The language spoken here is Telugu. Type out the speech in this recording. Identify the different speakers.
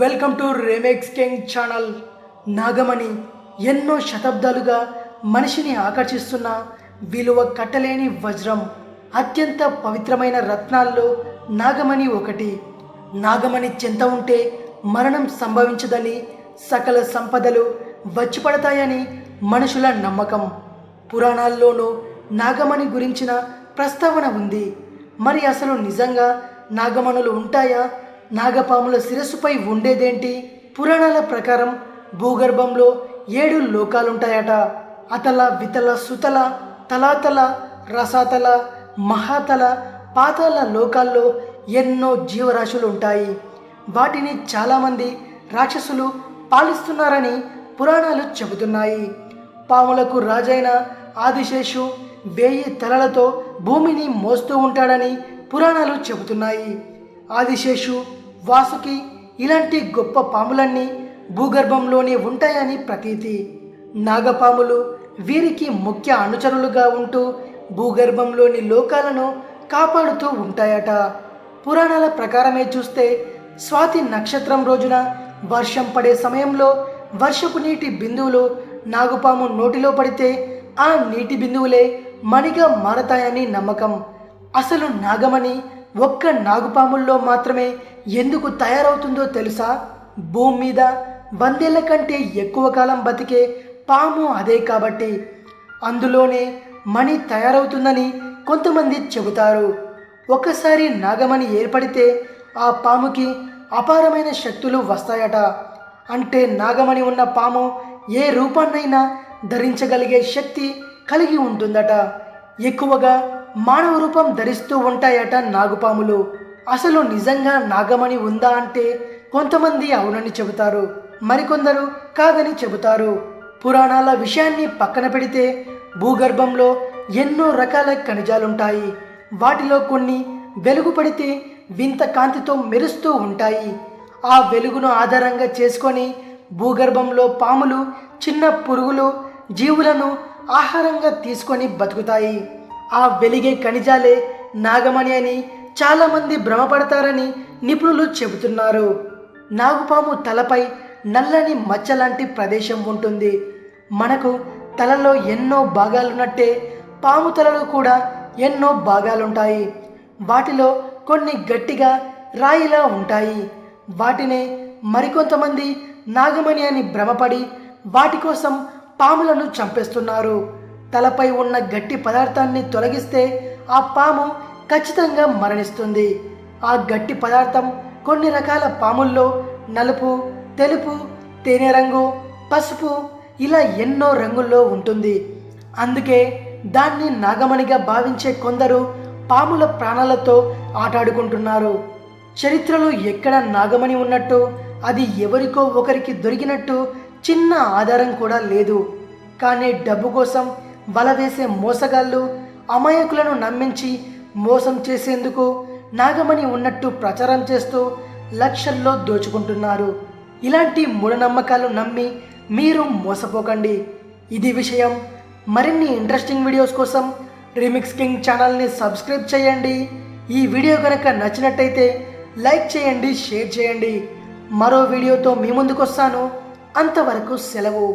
Speaker 1: Welcome to remakes king channel. Nagamani ఎన్నో శతాబ్దాలుగా మనిషిని ఆకర్షిస్తున్న విలువ కట్టలేని వజ్రం. అత్యంత పవిత్రమైన రత్నాల్లో నాగమణి ఒకటి. నాగమణి చెంత ఉంటే మరణం సంభవించదని, సకల సంపదలు వచ్చిపడతాయని మనుషుల నమ్మకం. పురాణాల్లోనూ నాగమణి గురించిన ప్రస్తావన ఉంది. మరి అసలు నిజంగా నాగమణులు ఉంటాయా? నాగపాముల శిరస్సుపై ఉండేదేంటి? పురాణాల ప్రకారం భూగర్భంలో 7 లోకాలుంటాయట. అతల, వితల, సుతల, తలాతల, రసాతల, మహాతల, పాతాల లోకాల్లో ఎన్నో జీవరాశులు ఉంటాయి. వాటిని చాలామంది రాక్షసులు పాలిస్తున్నారని పురాణాలు చెబుతున్నాయి. పాములకు రాజైన ఆదిశేషు 1000 తలలతో భూమిని మోస్తూ ఉంటాడని పురాణాలు చెబుతున్నాయి. ఆదిశేషు, వాసుకి ఇలాంటి గొప్ప పాములన్నీ భూగర్భంలోనే ఉంటాయని ప్రతీతి. నాగపాములు వీరికి ముఖ్య అనుచరులుగా ఉంటూ భూగర్భంలోని లోకాలను కాపాడుతూ ఉంటాయట. పురాణాల ప్రకారమే చూస్తే స్వాతి నక్షత్రం రోజున వర్షం పడే సమయంలో వర్షపు నీటి బిందువులు నాగుపాము నోటిలో పడితే ఆ నీటి బిందువులే మణిగా మారతాయని నమ్మకం. అసలు నాగమణి ఒక్క నాగుపాముల్లో మాత్రమే ఎందుకు తయారవుతుందో తెలుసా? భూమి మీద 100 ఏళ్ల కంటే ఎక్కువ కాలం బతికే పాము అదే కాబట్టి అందులోనే మణి తయారవుతుందని కొంతమంది చెబుతారు. ఒక్కసారి నాగమణి ఏర్పడితే ఆ పాముకి అపారమైన శక్తులు వస్తాయట. అంటే నాగమణి ఉన్న పాము ఏ రూపాన్నైనా ధరించగలిగే శక్తి కలిగి ఉంటుందట. ఎక్కువగా మానవ రూపం ధరిస్తూ ఉంటాయట నాగుపాములు. అసలు నిజంగా నాగమణి ఉందా అంటే కొంతమంది అవునని చెబుతారు, మరికొందరు కాదని చెబుతారు. పురాణాల విషయాన్ని పక్కన పెడితే భూగర్భంలో ఎన్నో రకాల ఖనిజాలుంటాయి. వాటిలో కొన్ని వెలుగు పడితే వింత కాంతితో మెరుస్తూ ఉంటాయి. ఆ వెలుగును ఆధారంగా చేసుకొని భూగర్భంలో పాములు చిన్న పురుగులు జీవులను ఆహారంగా తీసుకొని బతుకుతాయి. ఆ వెలిగే ఖనిజాలే నాగమణి అని చాలామంది భ్రమపడతారని నిపుణులు చెబుతున్నారు. నాగుపాము తలపై నల్లని మచ్చ లాంటి ప్రదేశం ఉంటుంది. మనకు తలలో ఎన్నో భాగాలున్నట్టే పాము తలలో కూడా ఎన్నో భాగాలుంటాయి. వాటిలో కొన్ని గట్టిగా రాయిలా ఉంటాయి. వాటినే మరికొంతమంది నాగమణి అని భ్రమపడి వాటి కోసం పాములను చంపేస్తున్నారు. తలపై ఉన్న గట్టి పదార్థాన్ని తొలగిస్తే ఆ పాము ఖచ్చితంగా మరణిస్తుంది. ఆ గట్టి పదార్థం కొన్ని రకాల పాముల్లో నలుపు, తెలుపు, తేనె రంగు, పసుపు ఇలా ఎన్నో రంగుల్లో ఉంటుంది. అందుకే దాన్ని నాగమణిగా భావించే కొందరు పాముల ప్రాణాలతో ఆటాడుకుంటున్నారు. చరిత్రలో ఎక్కడ నాగమణి ఉన్నట్టు, అది ఎవరికో ఒకరికి దొరికినట్టు చిన్న ఆధారం కూడా లేదు. కానీ డబ్బు కోసం వల వేసే మోసగాళ్ళు అమాయకులను నమ్మించి మోసం చేసేందుకు నాగమణి ఉన్నట్టు ప్రచారం చేస్తూ లక్షల్లో దోచుకుంటున్నారు. ఇలాంటి మూఢనమ్మకాలు నమ్మి మీరు మోసపోకండి. ఇది విషయం. మరిన్ని ఇంట్రెస్టింగ్ వీడియోస్ కోసం రీమిక్స్ కింగ్ ఛానల్ని సబ్స్క్రైబ్ చేయండి. ఈ వీడియో కనుక నచ్చినట్టయితే లైక్ చేయండి, షేర్ చేయండి. మరో వీడియోతో మీ ముందుకు వస్తాను. అంతవరకు సెలవు.